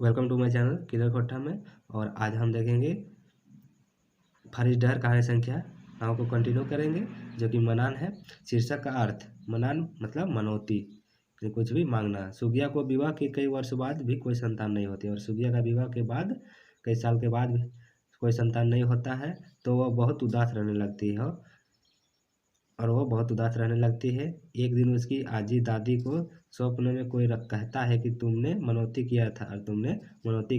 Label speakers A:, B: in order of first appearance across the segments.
A: Welcome to my channel killer कोठा में। और आज हम देखेंगे फारिश कहानी संख्या 9 को कंटिन्यू करेंगे, जो कि मनान है। शीर्षक का अर्थ मनान मतलब मनौती, कुछ भी मांगना। सुगिया को विवाह के कई वर्ष बाद भी कोई संतान नहीं होती, और सुगिया का विवाह के बाद कई साल के बाद भी कोई संतान नहीं होता है, तो वह बहुत उदास रहने लगती है। एक दिन उसकी आजी दादी को स्वप्न में कोई कहता है कि तुमने मनौती किया था, और तुमने मनौती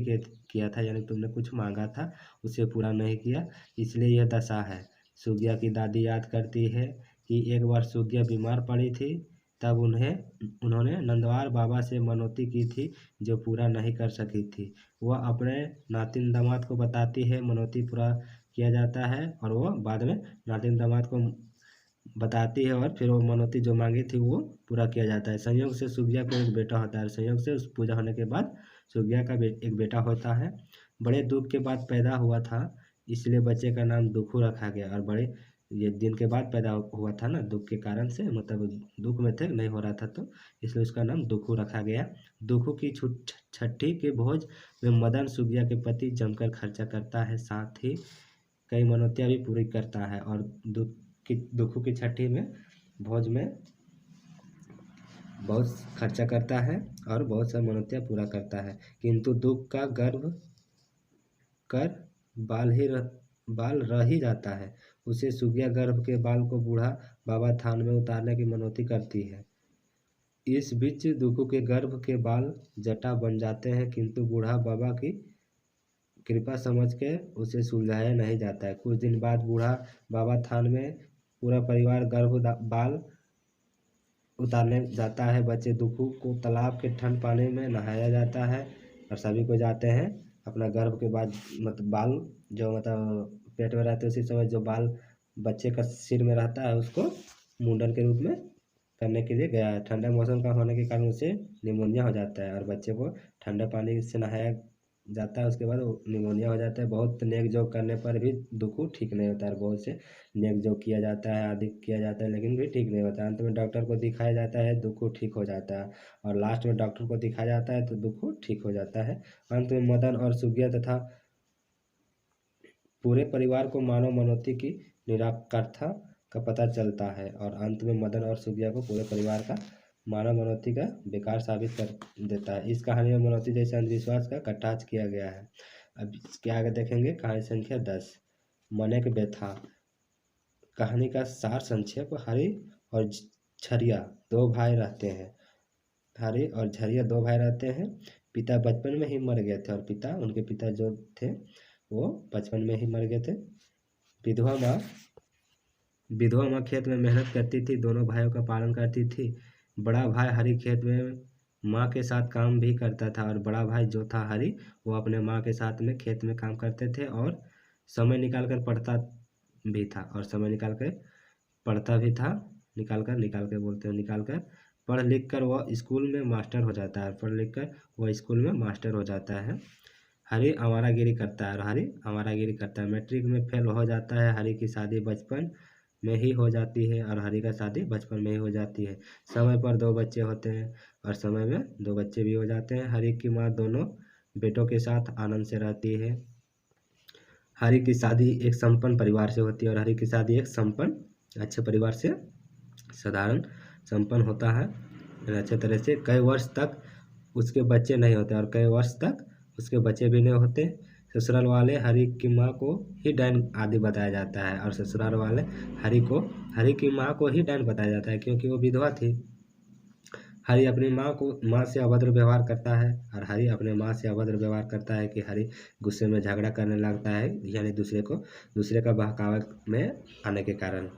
A: किया था यानी तुमने कुछ मांगा था, उसे पूरा नहीं किया, इसलिए यह दशा है। सुगिया की दादी याद करती है कि एक बार सुगिया बीमार पड़ी थी, तब उन्होंने नंदवार बाबा से मनौती की थी, जो पूरा नहीं कर सकी थी। वह अपने नातिन दामाद को बताती है, मनौती पूरा किया जाता है, और वह बाद में नातिन दामाद को बताती है, और फिर वो मनौती जो मांगी थी वो पूरा किया जाता है। संयोग से सुगिया को एक बेटा होता है, संयोग से उस पूजा होने के बाद सुगिया का एक बेटा होता है। बड़े दुख के बाद पैदा हुआ था, इसलिए बच्चे का नाम दुखू रखा गया। और बड़े ये दिन के बाद पैदा हुआ था ना, दुख के कारण से, मतलब दुख में थे, नहीं हो रहा था, तो इसलिए उसका नाम दुखू रखा गया। दुखू की छठी के भोज में मदन सुगिया के प्रति जमकर खर्चा करता है, साथ ही कई मनौतियाँ भी पूरी करता है। और दुखू की छठी में भोज में बहुत खर्चा करता है और बहुत सारी मनौतियाँ पूरा करता है, किंतु दुख का गर्भ कर बाल रह ही जाता है। उसे सुगिया गर्भ के बाल को बूढ़ा बाबा थान में उतारने की मनौती करती है। इस बीच दुखू के गर्भ के बाल जटा बन जाते हैं, किंतु बूढ़ा बाबा की कृपा समझ के उसे सुलझाया नहीं जाता है। कुछ दिन बाद बूढ़ा बाबा थान में पूरा परिवार बाल उतारने जाता है। बच्चे दुखू को तालाब के ठंड पानी में नहाया जाता है, और सभी को जाते हैं अपना गर्भ के बाद, मतलब बाल जो मतलब पेट में रहते उसी समय जो बाल बच्चे का सिर में रहता है, उसको मुंडन के रूप में करने के लिए गया है। ठंडा मौसम का होने के कारण उसे निमोनिया हो जाता है, और बच्चे को ठंडा पानी से नहाया जाता है, उसके बाद वो निमोनिया हो जाता है। बहुत नेक जोग करने पर भी दुखू ठीक नहीं होता है, बहुत से नेक जोग किया जाता है, आदि किया जाता है, लेकिन भी ठीक नहीं होता। अंत में डॉक्टर को दिखाया जाता है, दुखू ठीक हो जाता है, और लास्ट में डॉक्टर को दिखाया जाता है तो दुखू ठीक हो जाता है। अंत में मदन और सुगिया तथा पूरे परिवार को मानव मनौती की निराकारता का पता चलता है, और अंत में मदन और सुगिया को पूरे परिवार का मानव मनौती का बेकार साबित कर देता है। इस कहानी में मनौती जैसे अंधविश्वास का कटाक्ष किया गया है। अब इसके आगे देखेंगे कहानी संख्या 10, मनेक व्यथा। कहानी का सार संक्षेप। हरि और झरिया दो भाई रहते हैं। हरि और झरिया दो भाई रहते हैं। पिता बचपन में ही मर गए थे, और उनके पिता जो थे वो बचपन में ही मर गए थे। विधवा माँ खेत में मेहनत करती थी, दोनों भाइयों का पालन करती थी। बड़ा भाई हरि खेत में माँ के साथ काम भी करता था, और बड़ा भाई जो था हरि, वो अपने माँ के साथ में खेत में काम करते थे, और समय निकाल कर पढ़ता भी था, और समय निकाल कर पढ़ता भी था। निकाल कर पढ़ लिख कर वह स्कूल में मास्टर हो जाता है। हरि आवारागिरी करता है, मैट्रिक में फेल हो जाता है। हरि की शादी बचपन में ही हो जाती है, और हरि का शादी बचपन में ही हो जाती है। समय पर दो बच्चे होते हैं, और समय में दो बच्चे भी हो जाते हैं। हरि की माँ दोनों बेटों के साथ आनंद से रहती है। हरि की शादी एक संपन्न परिवार से होती है, और हरि की शादी एक संपन्न अच्छे परिवार से साधारण संपन्न होता है अच्छे तरह से। कई वर्ष तक उसके बच्चे नहीं होते, और कई वर्ष तक उसके बच्चे भी नहीं होते। ससुराल वाले हरि की माँ को ही डैन आदि बताया जाता है, और ससुराल वाले हरि की माँ को ही डैन बताया जाता है, क्योंकि वो विधवा थी। हरि अपनी माँ से अभद्र व्यवहार करता है, और हरि अपने माँ से अभद्र व्यवहार करता है कि हरि गुस्से में झगड़ा करने लगता है, यानी दूसरे का बहकावे में आने के कारण।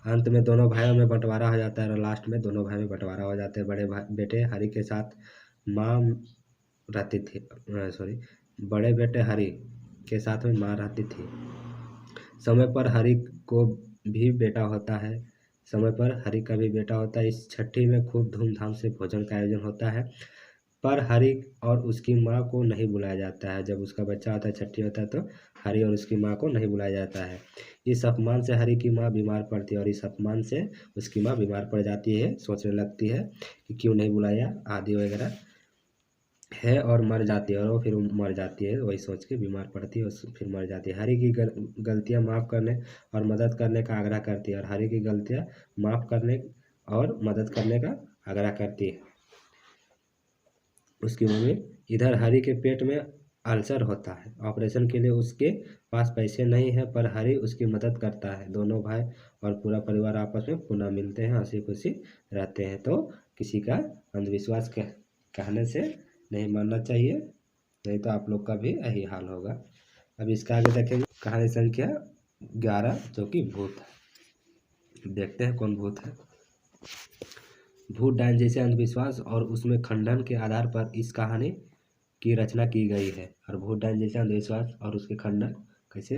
A: अंत में दोनों भाइयों में बंटवारा हो जाता है, और लास्ट में दोनों भाई में बंटवारा हो जाते हैं। बेटे हरि के साथ माँ रहती थी, बड़े बेटे हरि के साथ में माँ रहती थी। समय पर हरि को भी बेटा होता है। इस छठी में खूब धूमधाम से भोजन का आयोजन होता है, पर हरि और उसकी माँ को नहीं बुलाया जाता है। जब उसका बच्चा होता है, छठी होता है, तो हरि और उसकी माँ को नहीं बुलाया जाता है। इस अपमान से हरि की माँ बीमार पड़ती है, और इस अपमान से उसकी माँ बीमार पड़ जाती है, सोचने लगती है कि क्यों नहीं बुलाया आदि वगैरह। है और मर जाती है, और वो फिर मर जाती है, वही सोच के बीमार पड़ती है और फिर मर जाती है। हरि की गलतियाँ माफ़ करने और मदद करने का आग्रह करती है, और हरि की गलतियाँ माफ़ करने और मदद करने का आग्रह करती है। उसकी मम्मी, इधर हरि के पेट में अल्सर होता है, ऑपरेशन के लिए उसके पास पैसे नहीं है, पर हरि उसकी मदद करता है। दोनों भाई और पूरा परिवार आपस में पुनः मिलते हैं, हंसी खुशी रहते हैं। तो किसी का अंधविश्वास कहने से नहीं मानना चाहिए, नहीं तो आप लोग का भी यही हाल होगा। अब इसका आगे देखेंगे कहानी संख्या 11, जो कि भूत है। देखते हैं कौन भूत है। भूत डायन जैसे अंधविश्वास और उसमें खंडन के आधार पर इस कहानी की रचना की गई है। और भूत डायन जैसे अंधविश्वास और उसके खंडन कैसे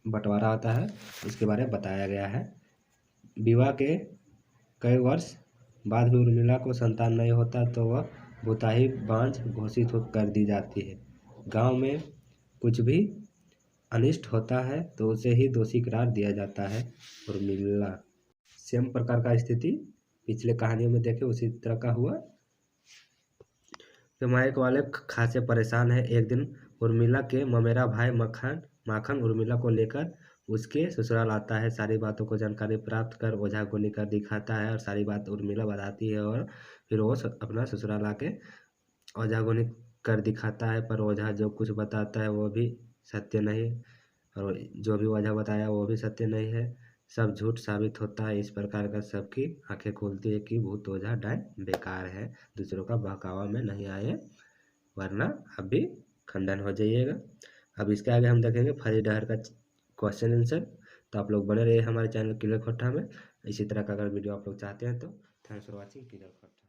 A: बंटवारा होता है, इसके बारे में बताया गया है। विवाह के कई वर्ष बाद भी उर्मिला को संतान नहीं होता, तो वह भूताही बांझ घोषित कर दी जाती है। गांव में कुछ भी अनिष्ट होता है तो उसे ही दोषी करार दिया जाता है। उर्मिला सेम प्रकार का स्थिति पिछले कहानियों में देखे उसी तरह का हुआ। माइक वाले खासे परेशान है। एक दिन उर्मिला के ममेरा भाई माखन उर्मिला को लेकर उसके ससुराल आता है। सारी बातों को जानकारी प्राप्त कर ओझा को लेकर दिखाता है, और सारी बात उर्मिला बताती है, और फिर वो अपना ससुराल आके ओझा को कर दिखाता है। पर ओझा जो कुछ बताता है वो भी सत्य नहीं, और जो भी वजह बताया वो भी सत्य नहीं है, सब झूठ साबित होता है। इस प्रकार का सबकी आंखें खुलती है कि भूत ओझा डायन बेकार है, दूसरों का बहकावा में नहीं आए, वरना आप भी खंडन हो जाइएगा। अब इसके आगे हम देखेंगे फरी डहर का क्वेश्चन आंसर। तो आप लोग बने रहिए हमारे चैनल किलर खोट्टा में। इसी तरह का अगर वीडियो आप लोग चाहते हैं तो thanks for watching killer Khotta.